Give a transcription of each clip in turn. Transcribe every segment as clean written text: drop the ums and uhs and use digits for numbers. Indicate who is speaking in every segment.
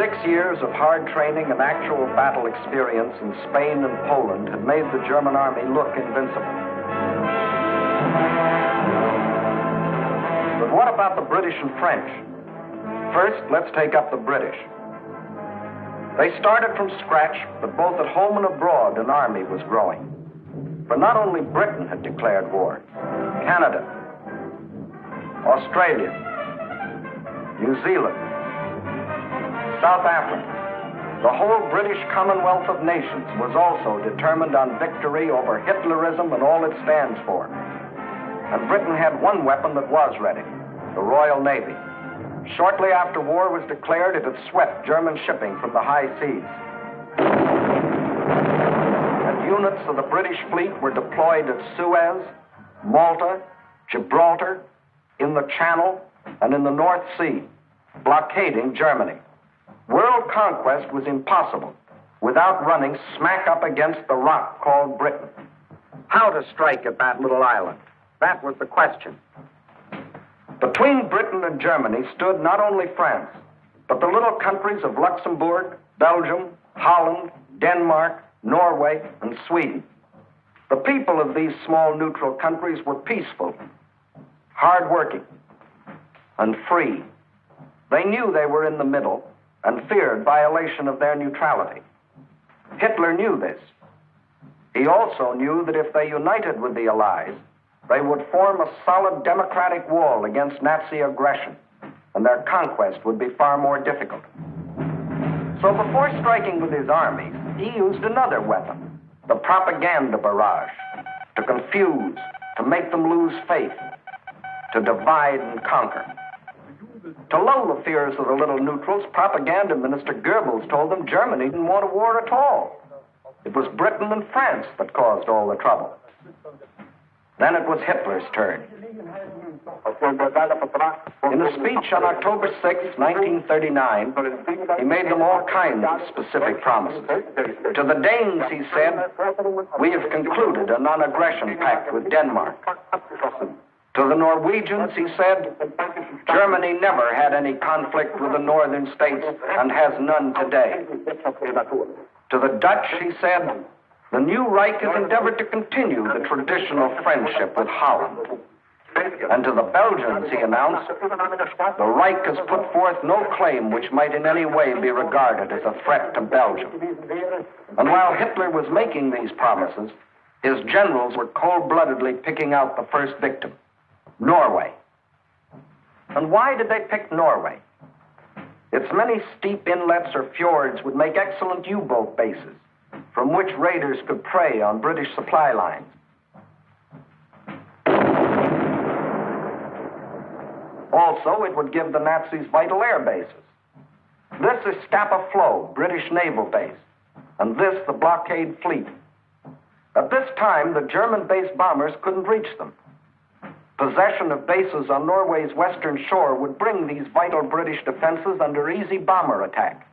Speaker 1: 6 years of hard training and actual battle experience in Spain and Poland had made the German army look invincible. But what about the British and French? First, let's take up the British. They started from scratch, but both at home and abroad, an army was growing. For not only Britain had declared war, Canada, Australia, New Zealand, South Africa, the whole British Commonwealth of Nations was also determined on victory over Hitlerism and all it stands for. And Britain had one weapon that was ready, the Royal Navy. Shortly after war was declared, it had swept German shipping from the high seas. And units of the British fleet were deployed at Suez, Malta, Gibraltar, in the Channel, and in the North Sea, blockading Germany. World conquest was impossible without running smack up against the rock called Britain. How to strike at that little island? That was the question. Between Britain and Germany stood not only France, but the little countries of Luxembourg, Belgium, Holland, Denmark, Norway, and Sweden. The people of these small neutral countries were peaceful, hard-working, and free. They knew they were in the middle and feared violation of their neutrality. Hitler knew this. He also knew that if they united with the Allies, they would form a solid democratic wall against Nazi aggression, and their conquest would be far more difficult. So before striking with his armies, he used another weapon, the propaganda barrage, to confuse, to make them lose faith, to divide and conquer. To lull the fears of the little neutrals, Propaganda Minister Goebbels told them Germany didn't want a war at all. It was Britain and France that caused all the trouble. Then it was Hitler's turn. In a speech on October 6, 1939, he made them all kinds of specific promises. To the Danes, he said, "We have concluded a non-aggression pact with Denmark." To the Norwegians, he said, "Germany never had any conflict with the northern states and has none today." To the Dutch, he said, "The new Reich has endeavored to continue the traditional friendship with Holland." And to the Belgians, he announced, "The Reich has put forth no claim which might in any way be regarded as a threat to Belgium." And while Hitler was making these promises, his generals were cold-bloodedly picking out the first victim, Norway. And why did they pick Norway? Its many steep inlets or fjords would make excellent U-boat bases, from which raiders could prey on British supply lines. Also, it would give the Nazis vital air bases. This is Scapa Flow, British naval base, and this the blockade fleet. At this time, the German-based bombers couldn't reach them. Possession of bases on Norway's western shore would bring these vital British defenses under easy bomber attack.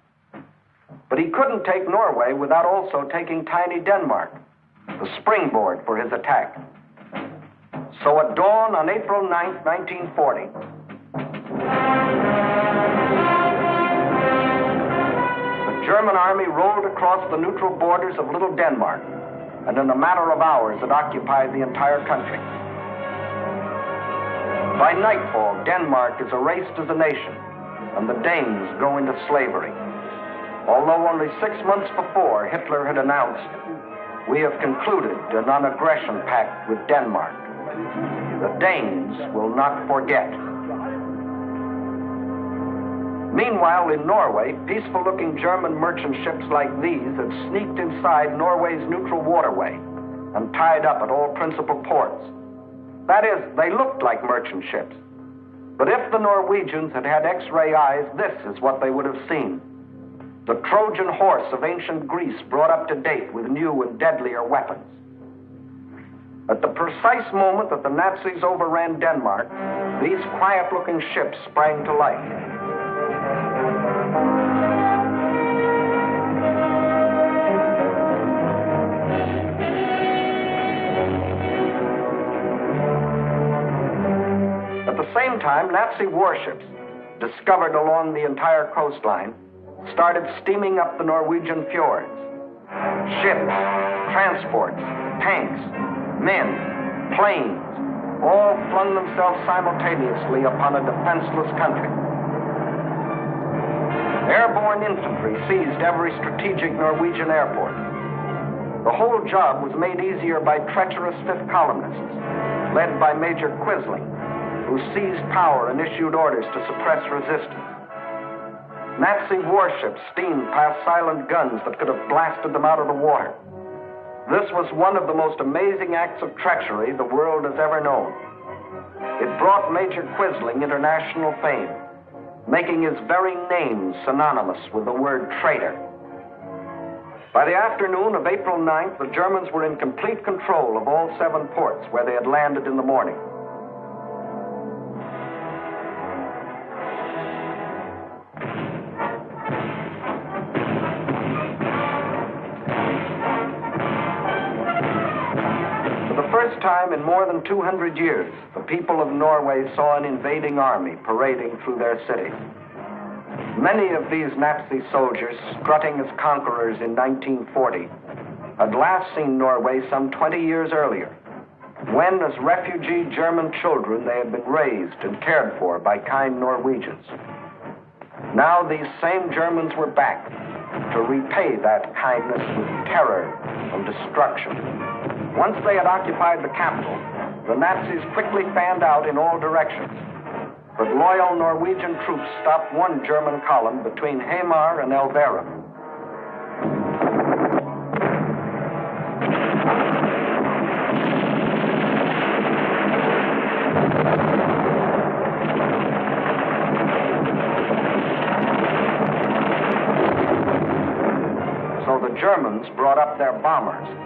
Speaker 1: But he couldn't take Norway without also taking tiny Denmark, the springboard for his attack. So at dawn on April 9, 1940, the German army rolled across the neutral borders of Little Denmark, and in a matter of hours it occupied the entire country. By nightfall, Denmark is erased as a nation, and the Danes go into slavery. Although only 6 months before, Hitler had announced, "We have concluded a non-aggression pact with Denmark. The Danes will not forget." Meanwhile, in Norway, peaceful-looking German merchant ships like these had sneaked inside Norway's neutral waterway and tied up at all principal ports. That is, they looked like merchant ships. But if the Norwegians had had X-ray eyes, this is what they would have seen. The Trojan horse of ancient Greece brought up to date with new and deadlier weapons. At the precise moment that the Nazis overran Denmark, these quiet-looking ships sprang to life. At the same time, Nazi warships, discovered along the entire coastline, started steaming up the Norwegian fjords. Ships, transports, tanks, men, planes, all flung themselves simultaneously upon a defenseless country. Airborne infantry seized every strategic Norwegian airport. The whole job was made easier by treacherous fifth columnists, led by Major Quisling, who seized power and issued orders to suppress resistance. Nazi warships steamed past silent guns that could have blasted them out of the water. This was one of the most amazing acts of treachery the world has ever known. It brought Major Quisling international fame, making his very name synonymous with the word traitor. By the afternoon of April 9th, the Germans were in complete control of all 7 ports where they had landed in the morning. For the first time in more than 200 years, the people of Norway saw an invading army parading through their city. Many of these Nazi soldiers, strutting as conquerors in 1940, had last seen Norway some 20 years earlier, when, as refugee German children, they had been raised and cared for by kind Norwegians. Now these same Germans were back to repay that kindness with terror and destruction. Once they had occupied the capital, the Nazis quickly fanned out in all directions. But loyal Norwegian troops stopped one German column between Hamar and Elverum. So the Germans brought up their bombers.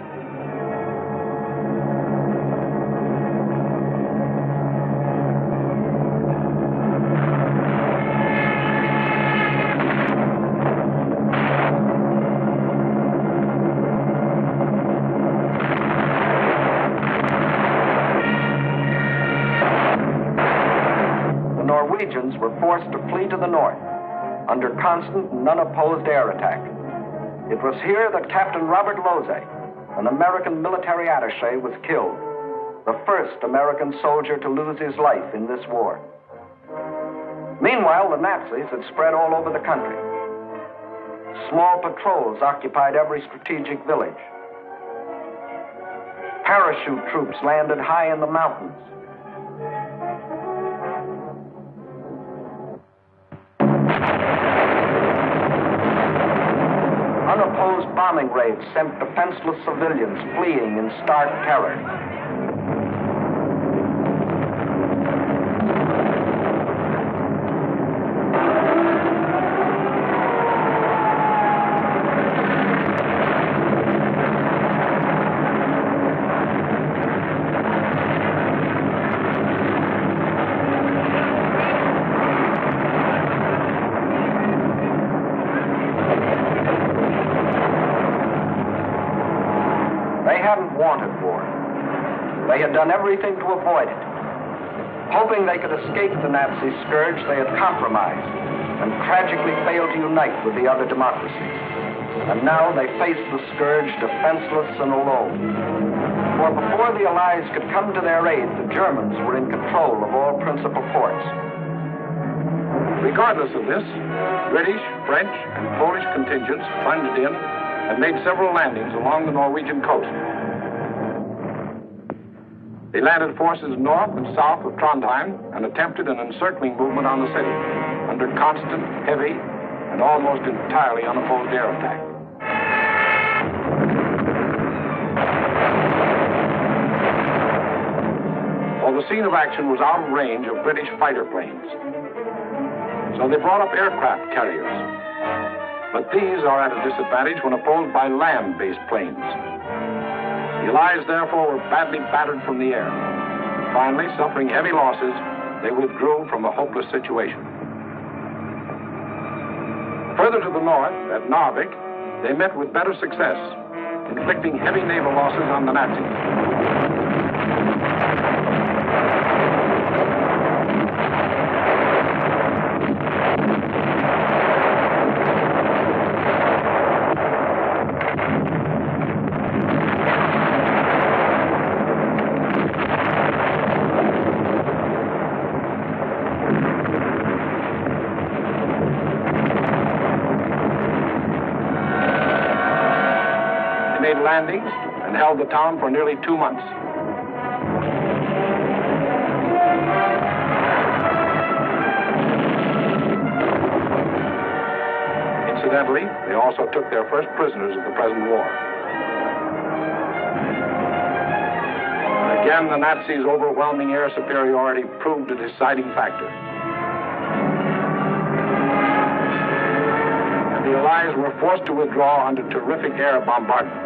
Speaker 1: Norwegians were forced to flee to the north under constant and unopposed air attack. It was here that Captain Robert Lose, an American military attaché, was killed, the first American soldier to lose his life in this war. Meanwhile, the Nazis had spread all over the country. Small patrols occupied every strategic village. Parachute troops landed high in the mountains. Unopposed bombing raids sent defenseless civilians fleeing in stark terror. Wanted war. They had done everything to avoid it. Hoping they could escape the Nazi scourge, they had compromised and tragically failed to unite with the other democracies. And now they faced the scourge defenseless and alone. For before the Allies could come to their aid, the Germans were in control of all principal ports.
Speaker 2: Regardless of this, British, French, and Polish contingents plunged in and made several landings along the Norwegian coast. They landed forces north and south of Trondheim and attempted an encircling movement on the city under constant, heavy, and almost entirely unopposed air attack. Well, the scene of action was out of range of British fighter planes, so they brought up aircraft carriers. But these are at a disadvantage when opposed by land-based planes. The Allies, therefore, were badly battered from the air. Finally, suffering heavy losses, they withdrew from a hopeless situation. Further to the north, at Narvik, they met with better success, inflicting heavy naval losses on the Nazis. made landings and held the town for nearly 2 months. Incidentally, they also took their first prisoners of the present war. Again, the Nazis' overwhelming air superiority proved a deciding factor. And the Allies were forced to withdraw under terrific air bombardment.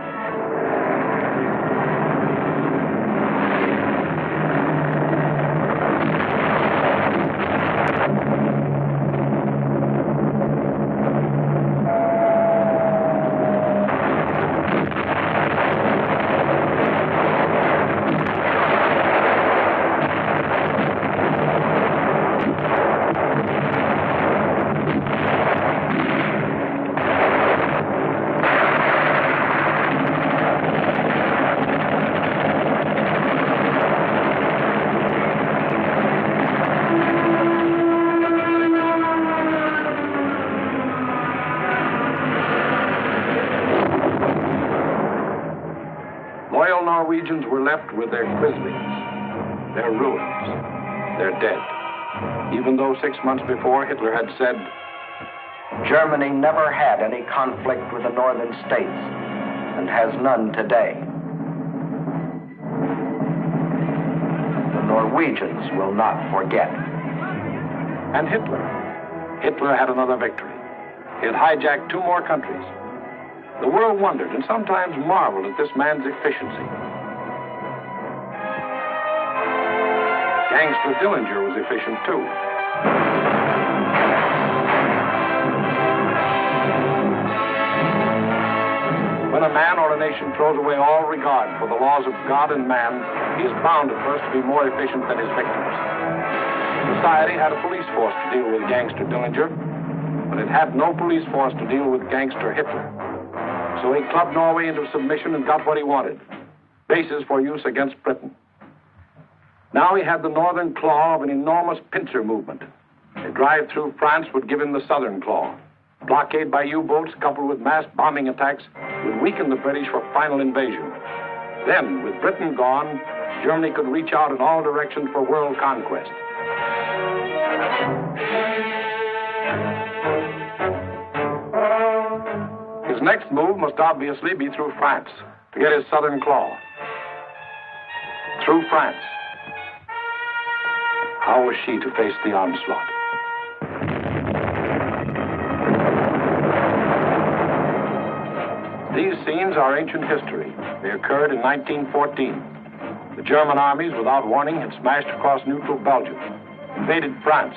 Speaker 2: Norwegians were left with their grizzlies, their ruins, their dead. Even though 6 months before Hitler had said,
Speaker 1: Germany never had any conflict with the northern states and has none today. The Norwegians will not forget.
Speaker 2: And Hitler had another victory. He had hijacked 2 more countries. The world wondered and sometimes marveled at this man's efficiency. Gangster Dillinger was efficient too. When a man or a nation throws away all regard for the laws of God and man, he is bound at first to be more efficient than his victims. Society had a police force to deal with Gangster Dillinger, but it had no police force to deal with Gangster Hitler. So he clubbed Norway into submission and got what he wanted, bases for use against Britain. Now he had the northern claw of an enormous pincer movement. A drive through France would give him the southern claw. Blockade by U-boats coupled with mass bombing attacks would weaken the British for final invasion. Then, with Britain gone, Germany could reach out in all directions for world conquest. His next move must obviously be through France to get his southern claw. Through France. How was she to face the onslaught? These scenes are ancient history. They occurred in 1914. The German armies, without warning, had smashed across neutral Belgium, invaded France,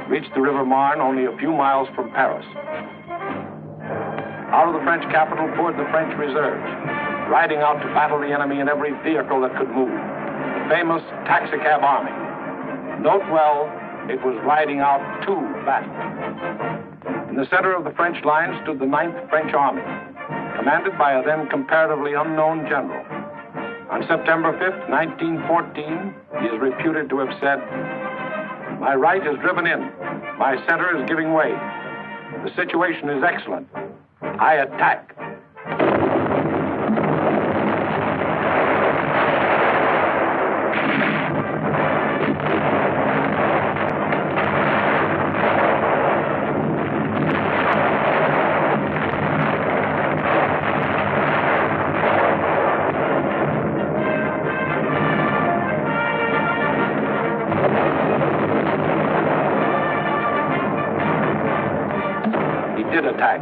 Speaker 2: reached the River Marne only a few miles from Paris. Out of the French capital poured the French reserves, riding out to battle the enemy in every vehicle that could move. The famous taxicab army. Note well, it was riding out to battle. In the center of the French line stood the 9th French Army, commanded by a then comparatively unknown general. On September 5th, 1914, he is reputed to have said, "My right is driven in. My center is giving way. The situation is excellent. I attack." Attack.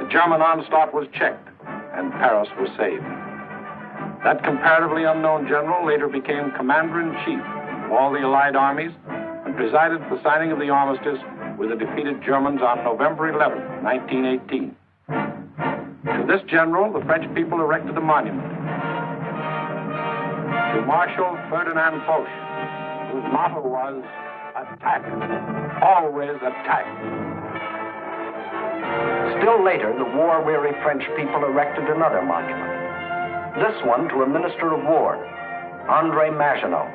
Speaker 2: The German onslaught was checked, and Paris was saved. That comparatively unknown general later became commander-in-chief of all the Allied armies and presided at the signing of the armistice with the defeated Germans on November 11, 1918. To this general, the French people erected a monument. To Marshal Ferdinand Foch, whose motto was, "Attack, always attack."
Speaker 1: Still later, the war-weary French people erected another monument. This one to a minister of war, André Maginot.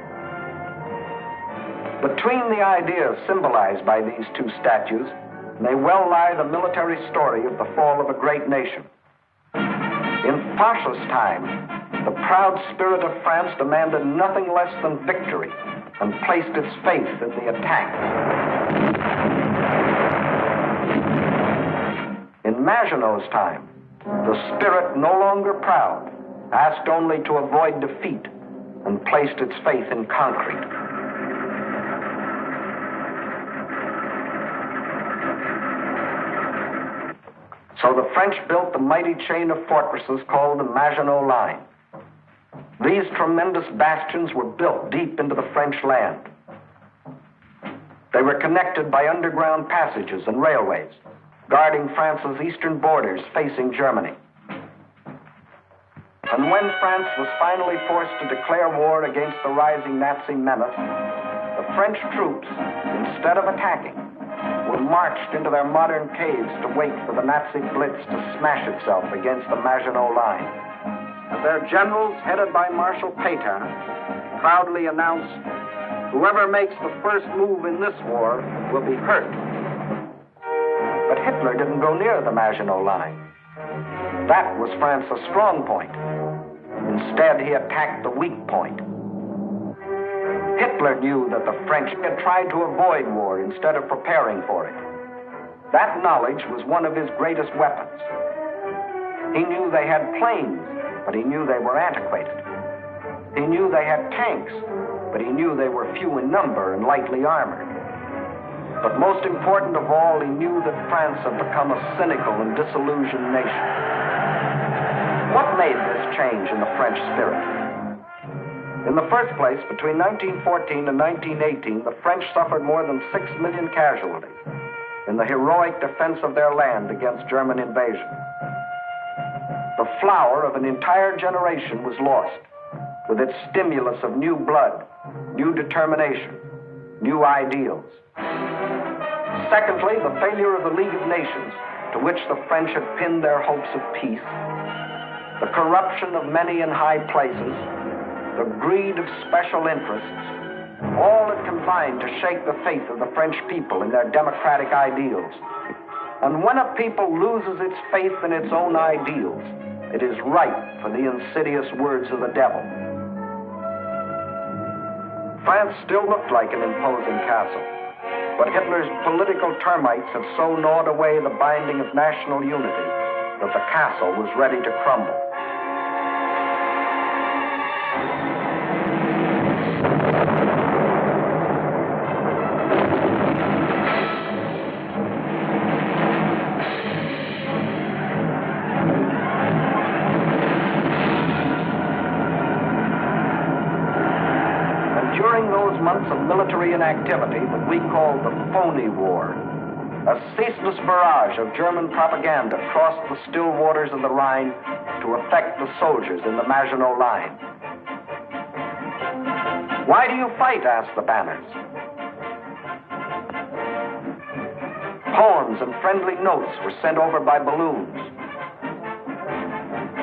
Speaker 1: Between the ideas symbolized by these 2 statues may well lie the military story of the fall of a great nation. In Foch's time, the proud spirit of France demanded nothing less than victory and placed its faith in the attack. In Maginot's time, the spirit, no longer proud, asked only to avoid defeat and placed its faith in concrete. So the French built the mighty chain of fortresses called the Maginot Line. These tremendous bastions were built deep into the French land. They were connected by underground passages and railways, guarding France's eastern borders facing Germany. And when France was finally forced to declare war against the rising Nazi menace, the French troops, instead of attacking, were marched into their modern caves to wait for the Nazi blitz to smash itself against the Maginot Line. And their generals, headed by Marshal Pétain, proudly announced, "Whoever makes the first move in this war will be hurt." But Hitler didn't go near the Maginot Line. That was France's strong point. Instead, he attacked the weak point. Hitler knew that the French had tried to avoid war instead of preparing for it. That knowledge was one of his greatest weapons. He knew they had planes, but he knew they were antiquated. He knew they had tanks, but he knew they were few in number and lightly armored. But most important of all, he knew that France had become a cynical and disillusioned nation. What made this change in the French spirit? In the first place, between 1914 and 1918, the French suffered more than 6 million casualties in the heroic defense of their land against German invasion. The flower of an entire generation was lost, with its stimulus of new blood, new determination, new ideals. Secondly, the failure of the League of Nations, to which the French had pinned their hopes of peace, the corruption of many in high places, the greed of special interests, all had combined to shake the faith of the French people in their democratic ideals. And when a people loses its faith in its own ideals, it is ripe for the insidious words of the devil. France still looked like an imposing castle, but Hitler's political termites had so gnawed away the binding of national unity that the castle was ready to crumble. Months of military inactivity that we called the phony war, a ceaseless barrage of German propaganda crossed the still waters of the Rhine to affect the soldiers in the Maginot Line. "Why do you fight?" asked the banners. Poems and friendly notes were sent over by balloons.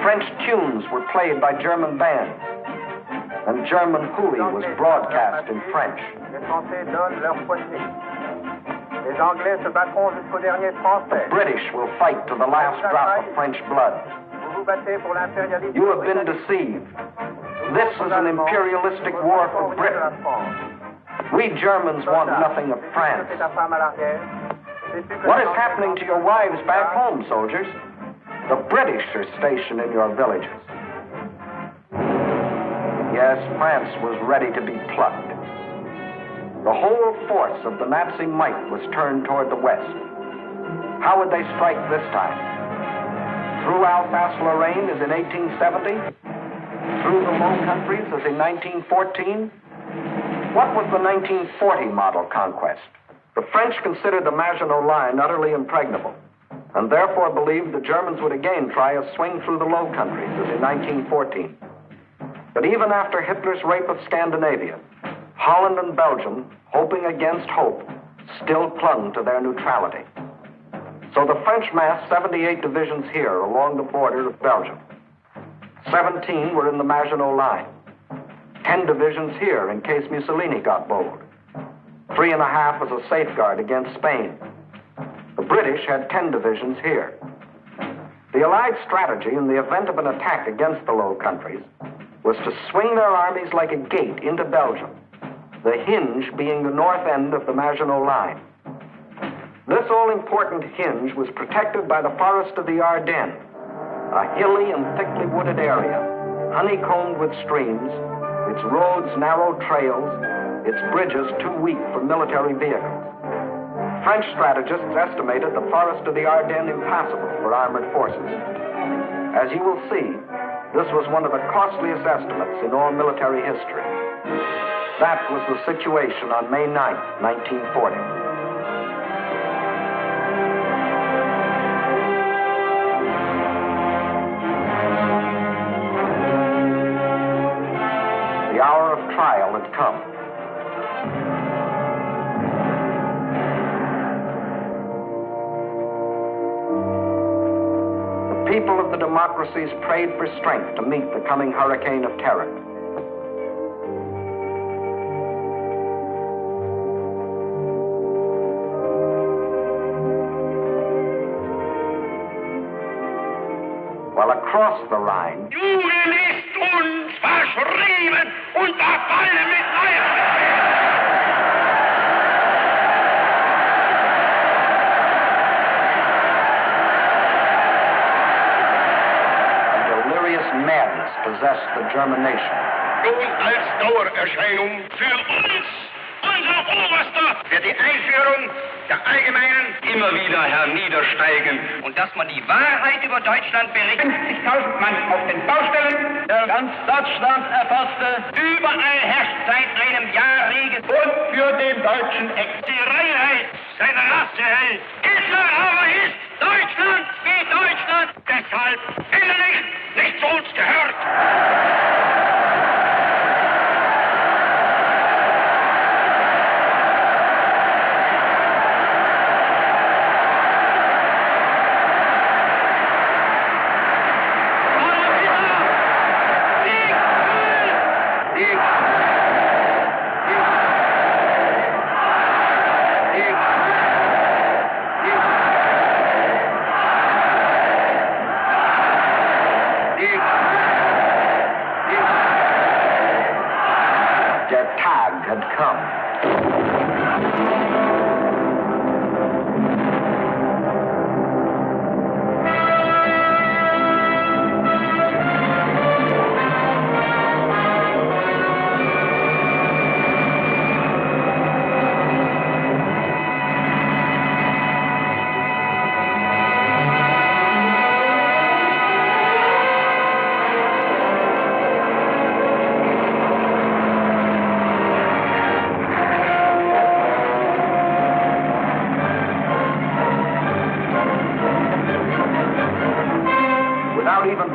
Speaker 1: French tunes were played by German bands, and German hooey was broadcast in French. The British will fight to the last drop of French blood. You have been deceived. This is an imperialistic war for Britain. We Germans want nothing of France. What is happening to your wives back home, soldiers? The British are stationed in your villages. Yes, France was ready to be plucked. The whole force of the Nazi might was turned toward the west. How would they strike this time? Through Alsace-Lorraine as in 1870? Through the Low Countries as in 1914? What was the 1940 model conquest? The French considered the Maginot Line utterly impregnable, and therefore believed the Germans would again try a swing through the Low Countries as in 1914. But even after Hitler's rape of Scandinavia, Holland and Belgium, hoping against hope, still clung to their neutrality. So the French massed 78 divisions here along the border of Belgium. 17 were in the Maginot Line. 10 divisions here in case Mussolini got bold. 3.5 as a safeguard against Spain. The British had 10 divisions here. The Allied strategy in the event of an attack against the Low Countries was to swing their armies like a gate into Belgium, the hinge being the north end of the Maginot Line. This all-important hinge was protected by the forest of the Ardennes, a hilly and thickly wooded area, honeycombed with streams, its roads narrow trails, its bridges too weak for military vehicles. French strategists estimated the forest of the Ardennes impassable for armored forces. As you will see, this was one of the costliest estimates in all military history. That was the situation on May 9th, 1940. The hour of trial had come. The people of the democracies prayed for strength to meet the coming hurricane of terror. While across the Rhine,
Speaker 3: Jugend ist uns verschrieben und verfallen mit
Speaker 1: a delirious madness possessed the German nation.
Speaker 3: Nun als Dauererscheinung für uns, unser Oberster, wird die Einführung der Allgemeinen immer wieder herniedersteigen. Und dass man die Wahrheit über Deutschland berichtet. 50.000 Mann auf den Baustellen. Der ganz Deutschland erfasste. Überall herrscht seit einem Jahr Regen. Und für den deutschen die Reinheit seiner Rasse hält. Hitler aber ist Deutschland wie Deutschland. Deshalb nicht zu uns gehört.
Speaker 1: Had come.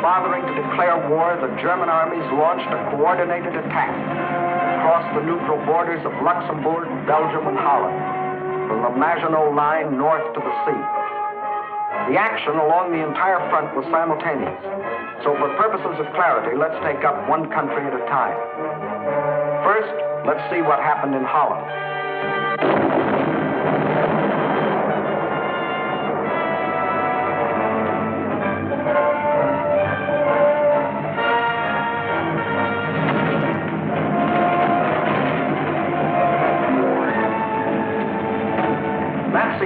Speaker 1: Bothering to declare war, the German armies launched a coordinated attack across the neutral borders of Luxembourg, Belgium, and Holland, from the Maginot Line north to the sea. The action along the entire front was simultaneous, so for purposes of clarity, let's take up one country at a time. First, let's see what happened in Holland.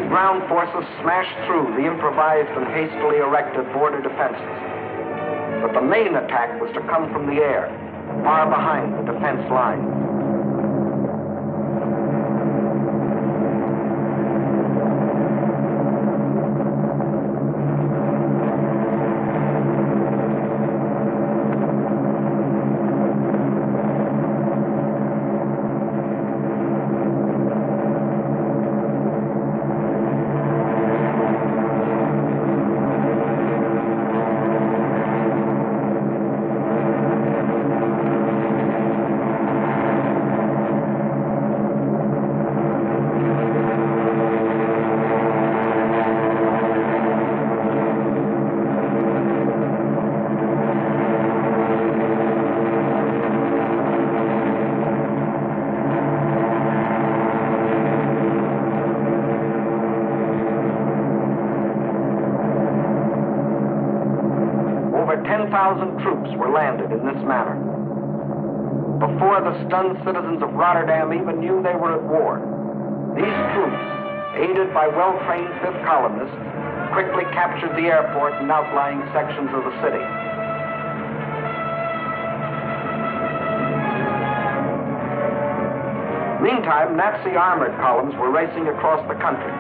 Speaker 1: Ground forces smashed through the improvised and hastily erected border defenses. But the main attack was to come from the air, far behind the defense lines. where 10,000 troops were landed in this manner. Before the stunned citizens of Rotterdam even knew they were at war, these troops, aided by well-trained fifth columnists, quickly captured the airport and outlying sections of the city. Meantime, Nazi armored columns were racing across the country,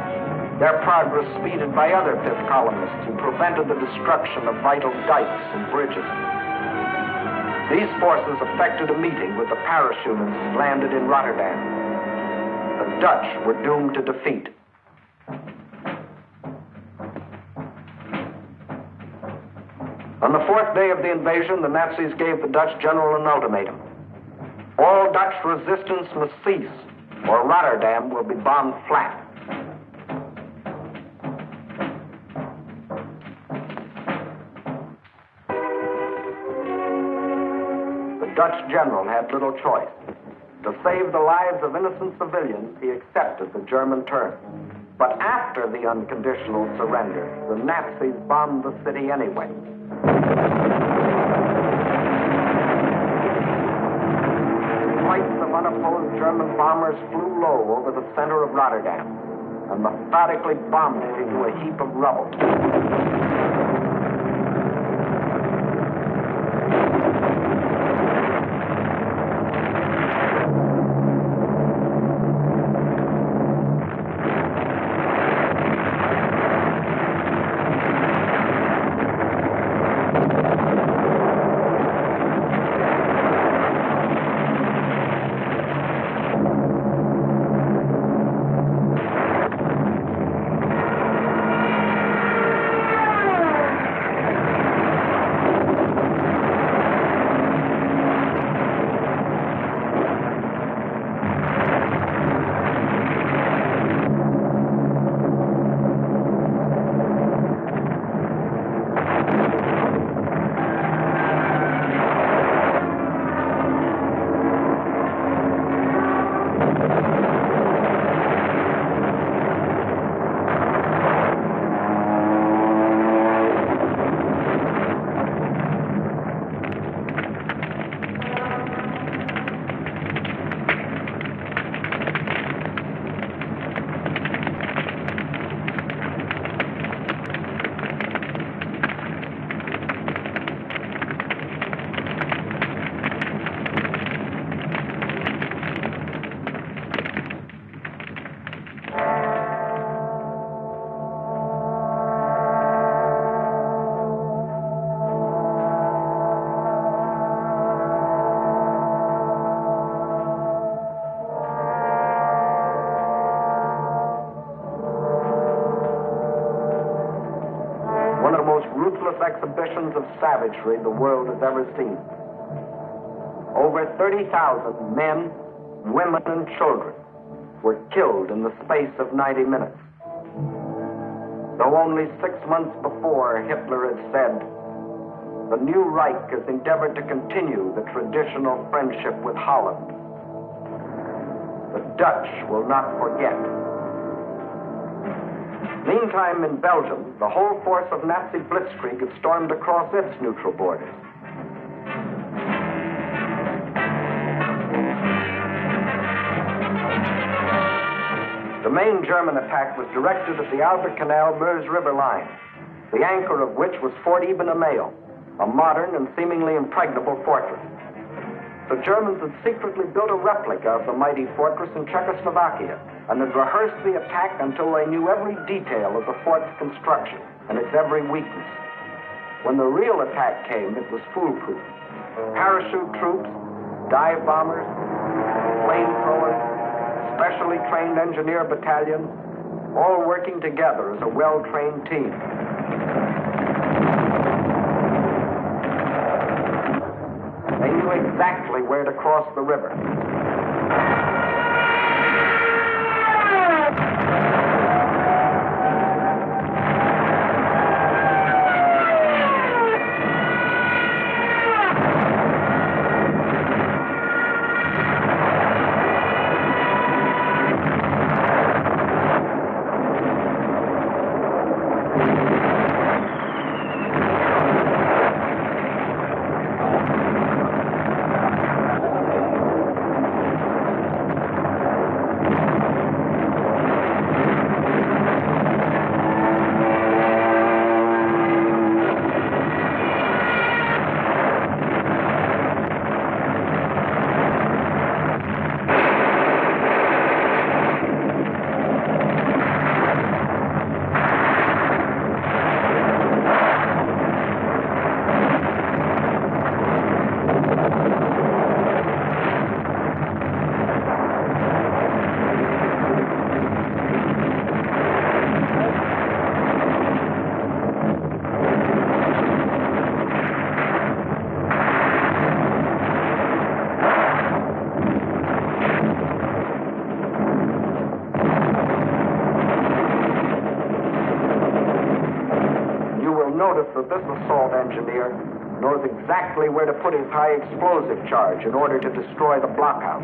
Speaker 1: their progress speeded by other fifth columnists who prevented the destruction of vital dikes and bridges. These forces effected a meeting with the parachutists landed in Rotterdam. The Dutch were doomed to defeat. On the fourth day of the invasion, the Nazis gave the Dutch general an ultimatum. All Dutch resistance must cease, or Rotterdam will be bombed flat. The Dutch general had little choice. To save the lives of innocent civilians, he accepted the German terms. But after the unconditional surrender, the Nazis bombed the city anyway. Flights of unopposed German bombers flew low over the center of Rotterdam and methodically bombed it into a heap of rubble. Ruthless exhibitions of savagery the world has ever seen. Over 30,000 men, women, and children were killed in the space of 90 minutes. Though only 6 months before, Hitler had said, "The new Reich has endeavored to continue the traditional friendship with Holland. The Dutch will not forget." Meantime, in Belgium, the whole force of Nazi Blitzkrieg had stormed across its neutral borders. The main German attack was directed at the Albert Canal-Meuse River line, the anchor of which was Fort Ibanez, a modern and seemingly impregnable fortress. The Germans had secretly built a replica of the mighty fortress in Czechoslovakia and had rehearsed the attack until they knew every detail of the fort's construction and its every weakness. When the real attack came, it was foolproof. Parachute troops, dive bombers, flamethrowers, specially trained engineer battalions, all working together as a well-trained team. They knew exactly where to cross the river. noticed that this assault engineer knows exactly where to put his high explosive charge in order to destroy the blockhouse.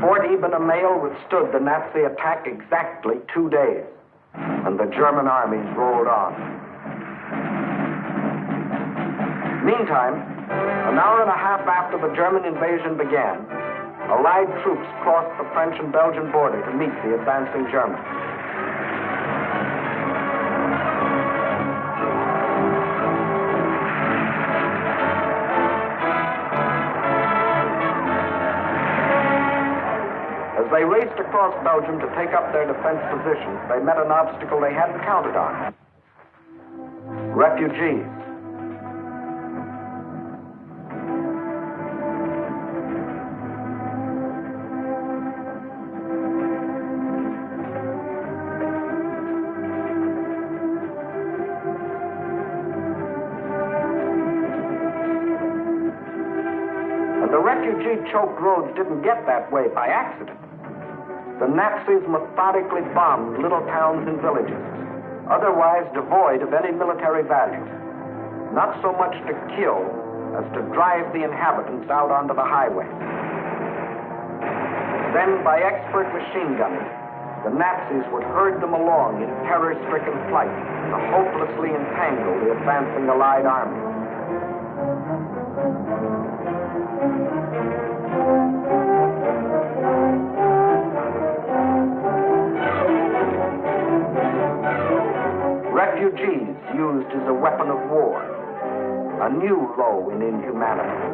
Speaker 1: Fort Eben-Emael withstood the Nazi attack exactly 2 days, and the German armies rolled on. Meantime, an hour and a half after the German invasion began, Allied troops crossed the French and Belgian border to meet the advancing Germans. As they raced across Belgium to take up their defense positions, they met an obstacle they hadn't counted on. Refugees. And the refugee-choked roads didn't get that way by accident. The Nazis methodically bombed little towns and villages, otherwise devoid of any military value, not so much to kill as to drive the inhabitants out onto the highways. Then, by expert machine gunning, the Nazis would herd them along in terror-stricken flight to hopelessly entangle the advancing Allied army. Refugees used as a weapon of war, a new low in inhumanity.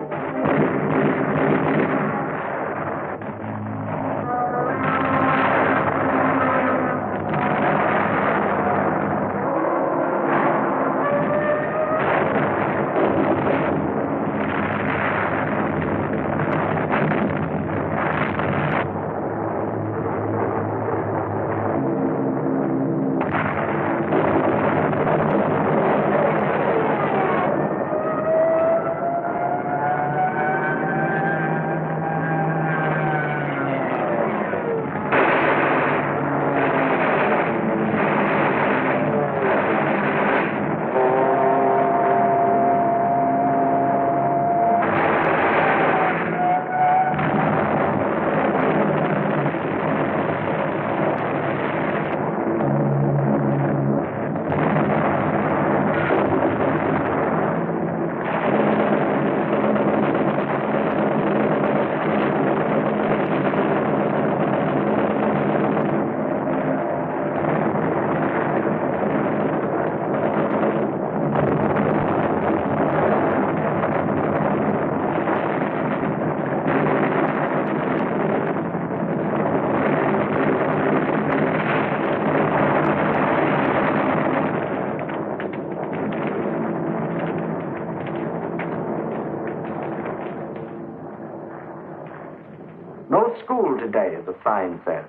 Speaker 1: School today, the sign says.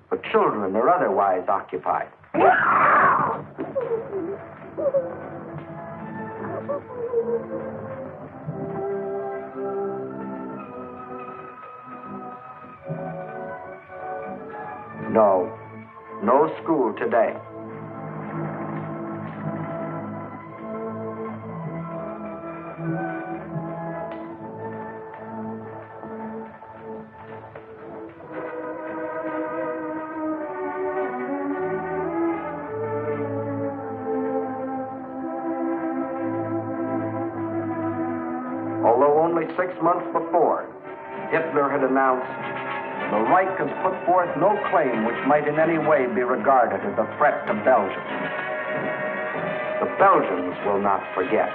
Speaker 1: But children are otherwise occupied. No school today. Although only 6 months before, Hitler had announced, "The Reich has put forth no claim which might in any way be regarded as a threat to Belgium. The Belgians will not forget."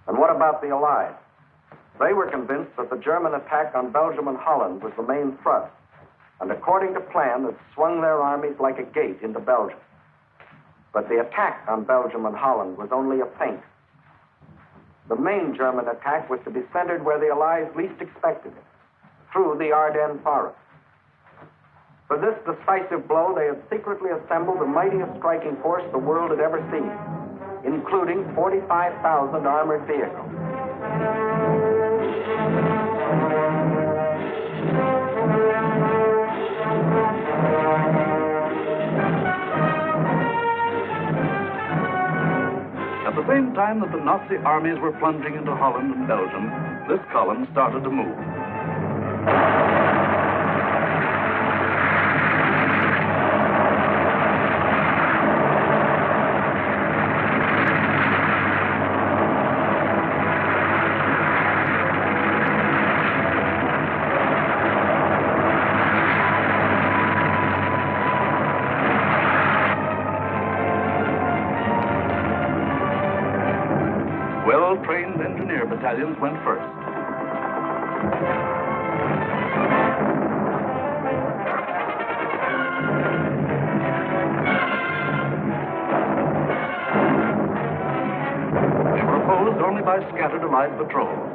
Speaker 1: And what about the Allies? They were convinced that the German attack on Belgium and Holland was the main thrust, and according to plan, had swung their armies like a gate into Belgium. But the attack on Belgium and Holland was only a feint. The main German attack was to be centered where the Allies least expected it, through the Ardennes forest. For this decisive blow, they had secretly assembled the mightiest striking force the world had ever seen, including 45,000 armored vehicles.
Speaker 4: At the same time that the Nazi armies were plunging into Holland and Belgium, this column started to move. Well-trained engineer battalions went first. They were opposed only by scattered Allied patrols.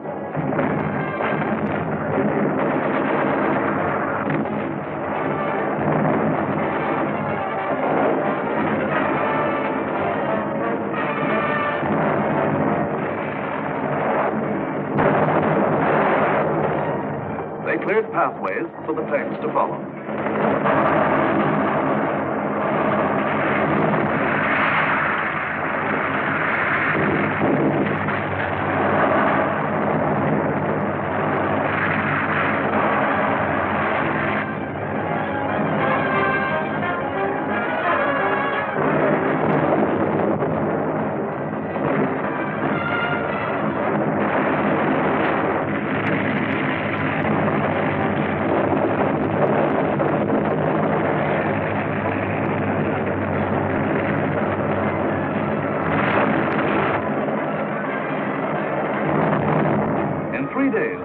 Speaker 4: Cleared pathways for the tanks to follow.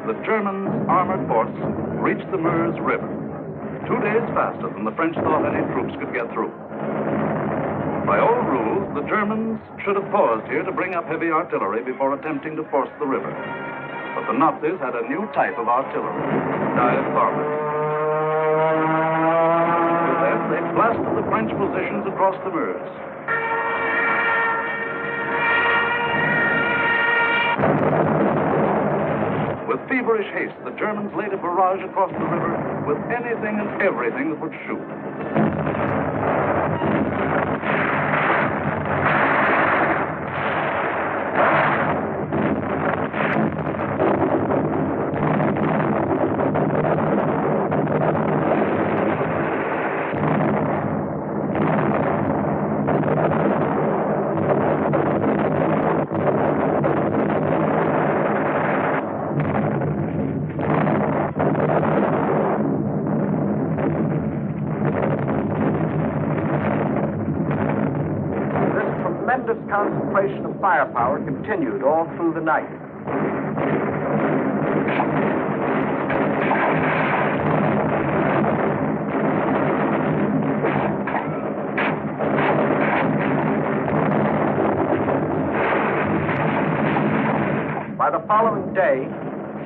Speaker 4: The Germans' armored force reached the Meuse River, 2 days faster than the French thought any troops could get through. By old rules, the Germans should have paused here to bring up heavy artillery before attempting to force the river. But the Nazis had a new type of artillery, dive bombers. With them, they blasted the French positions across the Meuse. With feverish haste, the Germans laid a barrage across the river with anything and everything that would shoot. Concentration of firepower continued all through the night. By the following day,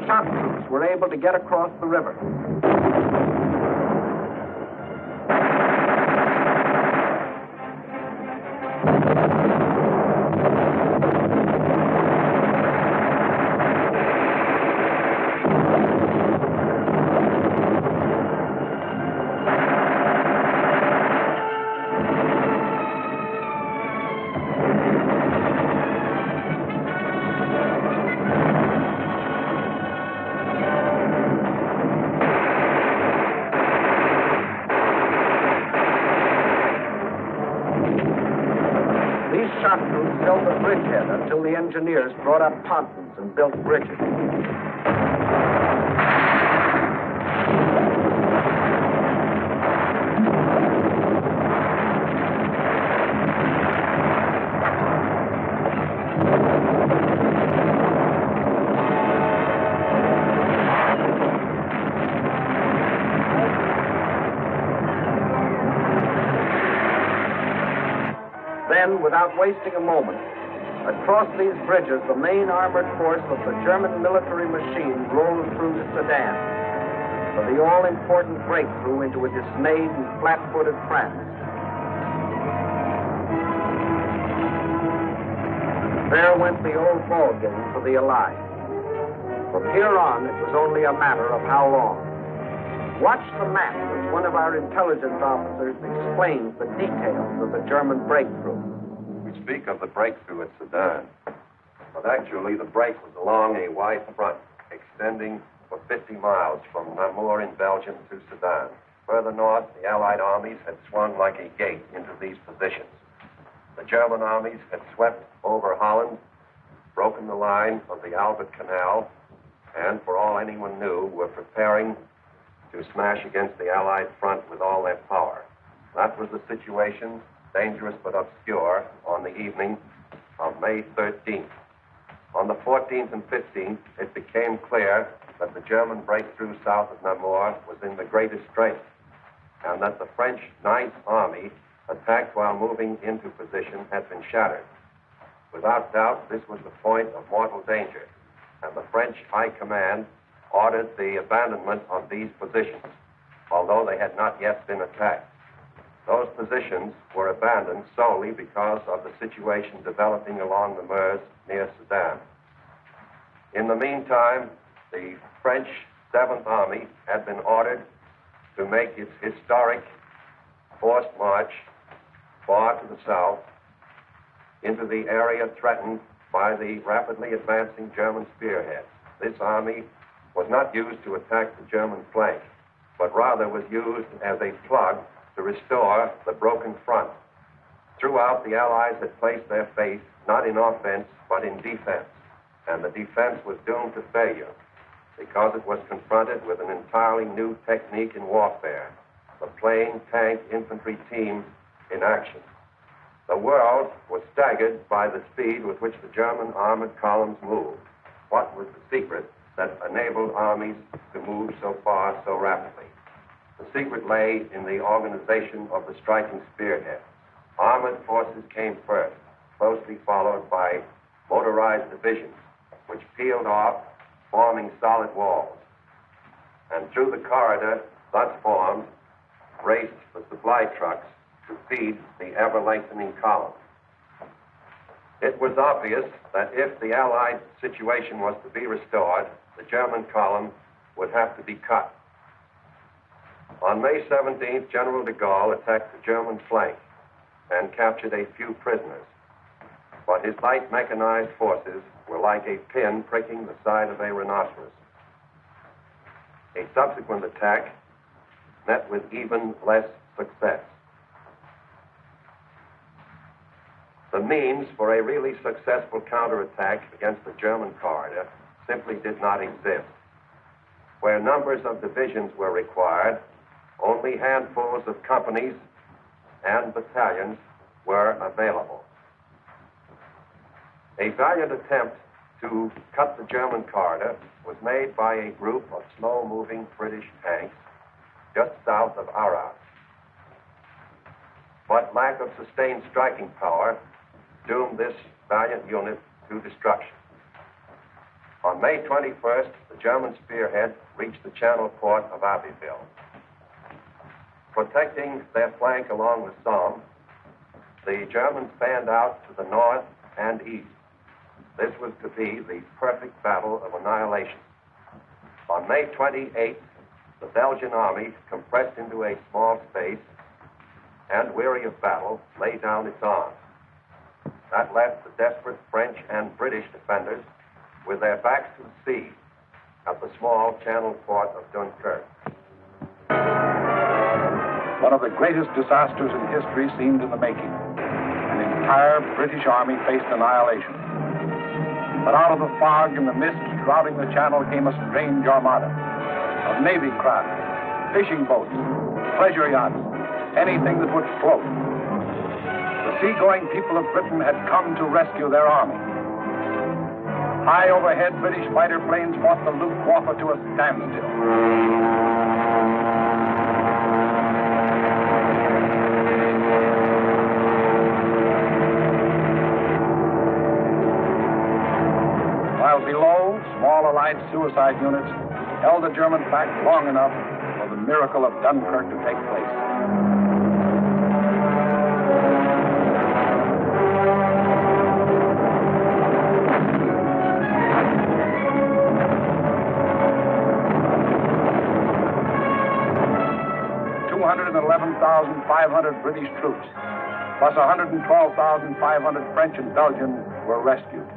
Speaker 4: shock troops were able to get across the river. Held the bridgehead until the engineers brought up pontons and built bridges. Then, without wasting a moment, across these bridges, the main armored force of the German military machine rolled through to Sedan.
Speaker 1: for the all-important breakthrough into a dismayed and flat-footed France. There went the old ball game for the Allies. From here on, it was only a matter of how long. Watch the map as one of our intelligence officers explains the details of the German breakthrough.
Speaker 5: We speak of the breakthrough at Sedan, but actually the break was along a wide front extending for 50 miles from Namur in Belgium to Sedan. Further north, the Allied armies had swung like a gate into these positions. The German armies had swept over Holland, broken the line of the Albert Canal, and for all anyone knew, were preparing to smash against the Allied front with all their power. That was the situation, dangerous but obscure, on the evening of May 13th. On the 14th and 15th, it became clear that the German breakthrough south of Namur was in the greatest strength, and that the French Ninth Army, attacked while moving into position, had been shattered. Without doubt, this was the point of mortal danger, and the French High Command ordered the abandonment of these positions, although they had not yet been attacked. Those positions were abandoned solely because of the situation developing along the Meuse near Sedan. In the meantime, the French 7th Army had been ordered to make its historic forced march far to the south into the area threatened by the rapidly advancing German spearheads. This army was not used to attack the German flank, but rather was used as a plug to restore the broken front. Throughout, the Allies had placed their faith not in offense, but in defense, and the defense was doomed to failure because it was confronted with an entirely new technique in warfare, the plain tank infantry team in action. The world was staggered by the speed with which the German armored columns moved. What was the secret that enabled armies to move so far so rapidly? The secret lay in the organization of the striking spearhead. Armored forces came first, closely followed by motorized divisions, which peeled off, forming solid walls. And through the corridor thus formed raced the supply trucks to feed the ever-lengthening column. It was obvious that if the Allied situation was to be restored, the German column would have to be cut. On May 17th, General de Gaulle attacked the German flank and captured a few prisoners. But his light mechanized forces were like a pin pricking the side of a rhinoceros. A subsequent attack met with even less success. The means for a really successful counterattack against the German corridor simply did not exist. Where numbers of divisions were required, only handfuls of companies and battalions were available. A valiant attempt to cut the German corridor was made by a group of slow-moving British tanks just south of Arras. But lack of sustained striking power doomed this valiant unit to destruction. On May 21st, the German spearhead reached the channel port of Abbeville. Protecting their flank along the Somme, the Germans fanned out to the north and east. This was to be the perfect battle of annihilation. On May 28th, the Belgian army, compressed into a small space and weary of battle, lay down its arms. That left the desperate French and British defenders with their backs to the sea at the small channel port of Dunkirk.
Speaker 2: One of the greatest disasters in history seemed in the making. An entire British army faced annihilation. But out of the fog and the mist shrouding the channel came a strange armada of navy craft, fishing boats, pleasure yachts, anything that would float. The seagoing people of Britain had come to rescue their army. High overhead, British fighter planes fought the Luftwaffe to a standstill. While below, small Allied suicide units held the Germans back long enough for the miracle of Dunkirk to take place. $211,500 British troops, plus 112,500 French and Belgians were rescued.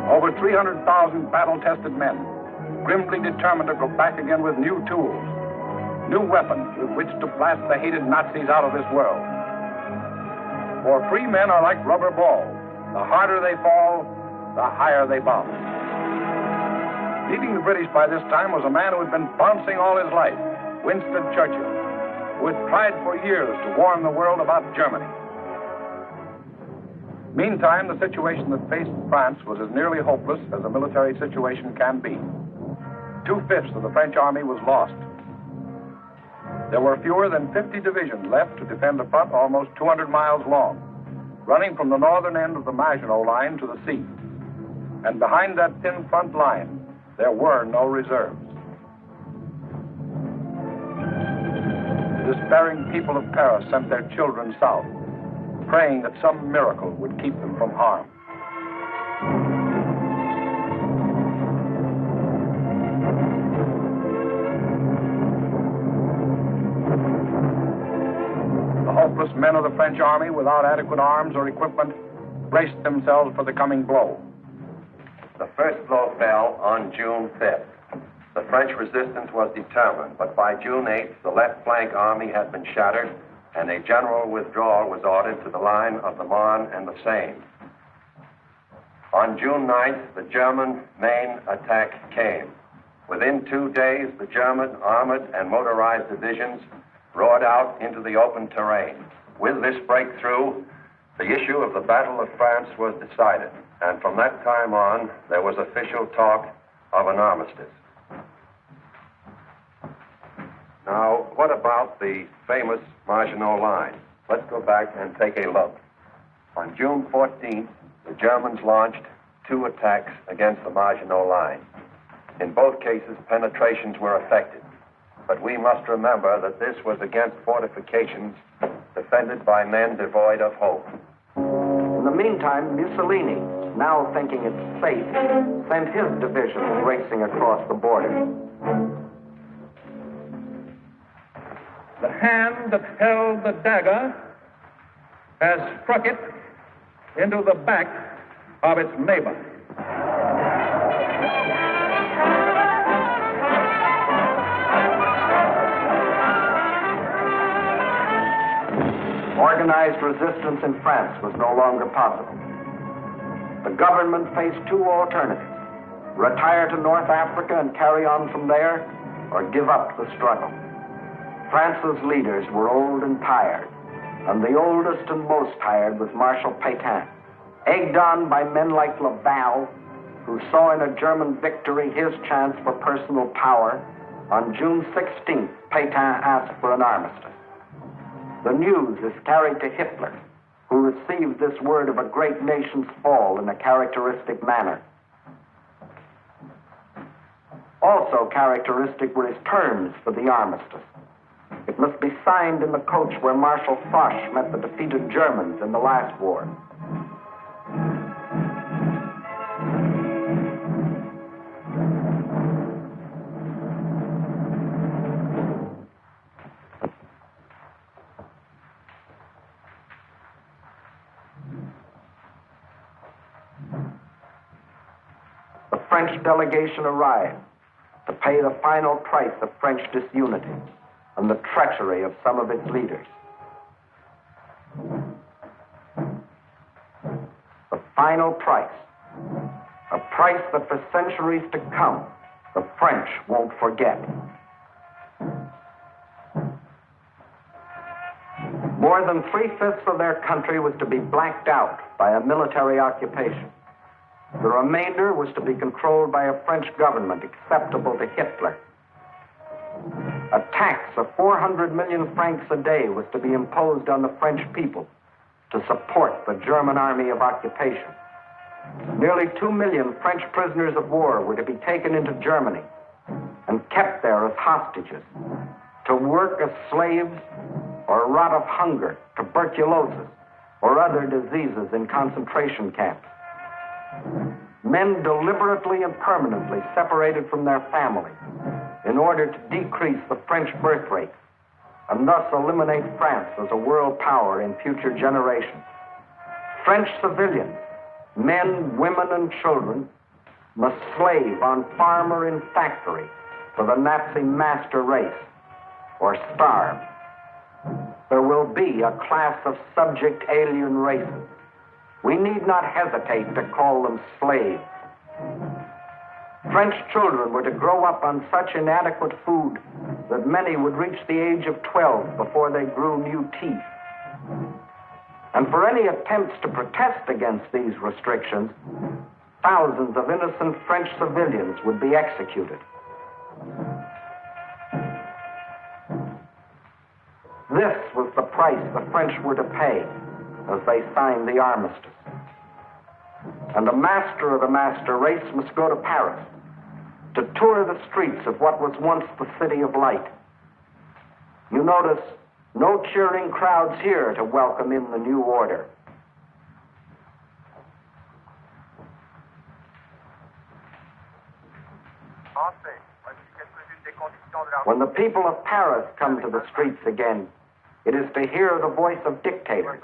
Speaker 2: Over 300,000 battle-tested men, grimly determined to go back again with new tools, new weapons with which to blast the hated Nazis out of this world. For free men are like rubber balls. The harder they fall, the higher they bounce. Leading the British by this time was a man who had been bouncing all his life, Winston Churchill, who had tried for years to warn the world about Germany. Meantime, the situation that faced France was as nearly hopeless as a military situation can be. 2/5 of the French army was lost. There were fewer than 50 divisions left to defend a front almost 200 miles long, running from the northern end of the Maginot line to the sea. And behind that thin front line, there were no reserves. The despairing people of Paris sent their children south, praying that some miracle would keep them from harm. The hopeless men of the French army, without adequate arms or equipment, braced themselves for the coming blow.
Speaker 5: The first blow fell on June 5th. The French resistance was determined, but by June 8th, the left flank army had been shattered, and a general withdrawal was ordered to the line of the Marne and the Seine. On June 9th, the German main attack came. Within 2 days, the German armored and motorized divisions roared out into the open terrain. With this breakthrough, the issue of the Battle of France was decided, and from that time on, there was official talk of an armistice. Now, what about the famous Maginot Line? Let's go back and take a look. On June 14th, the Germans launched 2 attacks against the Maginot Line. In both cases, penetrations were effected. But we must remember that this was against fortifications defended by men devoid of hope.
Speaker 1: In the meantime, Mussolini, now thinking it safe, sent his divisions racing across the border.
Speaker 6: The hand that held the dagger has struck it into the back of its neighbor.
Speaker 1: Organized resistance in France was no longer possible. The government faced 2 alternatives: retire to North Africa and carry on from there, or give up the struggle. France's leaders were old and tired, and the oldest and most tired was Marshal Pétain, egged on by men like Laval, who saw in a German victory his chance for personal power. On June 16th, Pétain asked for an armistice. The news is carried to Hitler, who received this word of a great nation's fall in a characteristic manner. Also characteristic were his terms for the armistice. It must be signed in the coach where Marshal Foch met the defeated Germans in the last war. The French delegation arrived to pay the final price of French disunity and the treachery of some of its leaders. The final price, a price that for centuries to come, the French won't forget. More than 3/5 of their country was to be blacked out by a military occupation. The remainder was to be controlled by a French government acceptable to Hitler. A tax of 400 million francs a day was to be imposed on the French people to support the German army of occupation. Nearly 2 million French prisoners of war were to be taken into Germany and kept there as hostages, to work as slaves or rot of hunger, tuberculosis, or other diseases in concentration camps. Men deliberately and permanently separated from their families in order to decrease the French birth rate and thus eliminate France as a world power in future generations. French civilians, men, women, and children, must slave on farm or in factory for the Nazi master race or starve. There will be a class of subject alien races. We need not hesitate to call them slaves. French children were to grow up on such inadequate food that many would reach the age of 12 before they grew new teeth. And for any attempts to protest against these restrictions, thousands of innocent French civilians would be executed. This was the price the French were to pay as they signed the armistice. And a master of the master race must go to Paris to tour the streets of what was once the City of Light. You notice no cheering crowds here to welcome in the new order. When the people of Paris come to the streets again, it is to hear the voice of dictators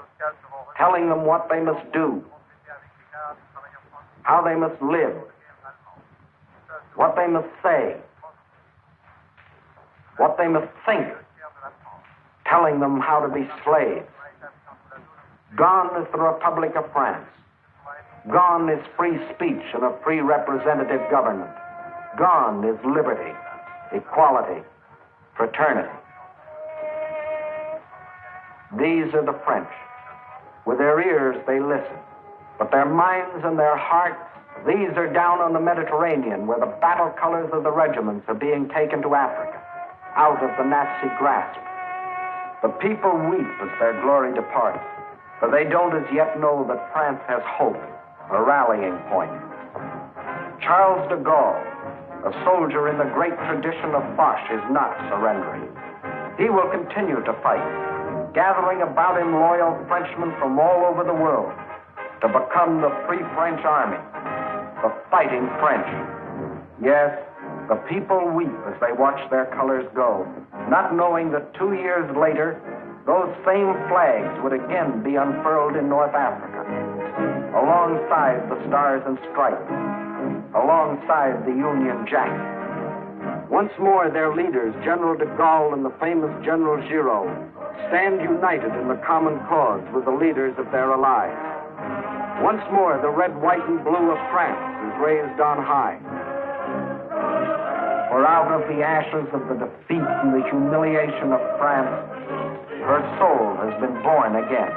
Speaker 1: telling them what they must do, how they must live, what they must say, what they must think, telling them how to be slaves. Gone is the Republic of France. Gone is free speech and a free representative government. Gone is liberty, equality, fraternity. These are the French. With their ears, they listen. But their minds and their hearts, these are down on the Mediterranean, where the battle colors of the regiments are being taken to Africa, out of the Nazi grasp. The people weep as their glory departs, for they don't as yet know that France has hope, a rallying point. Charles de Gaulle, a soldier in the great tradition of Foch, is not surrendering. He will continue to fight, gathering about him loyal Frenchmen from all over the world to become the Free French Army, the fighting French. Yes, the people weep as they watch their colors go, not knowing that 2 years later, those same flags would again be unfurled in North Africa, alongside the Stars and Stripes, alongside the Union Jack. Once more, their leaders, General de Gaulle and the famous General Giraud, stand united in the common cause with the leaders of their allies. Once more, the red, white, and blue of France is raised on high. For out of the ashes of the defeat and the humiliation of France, her soul has been born again.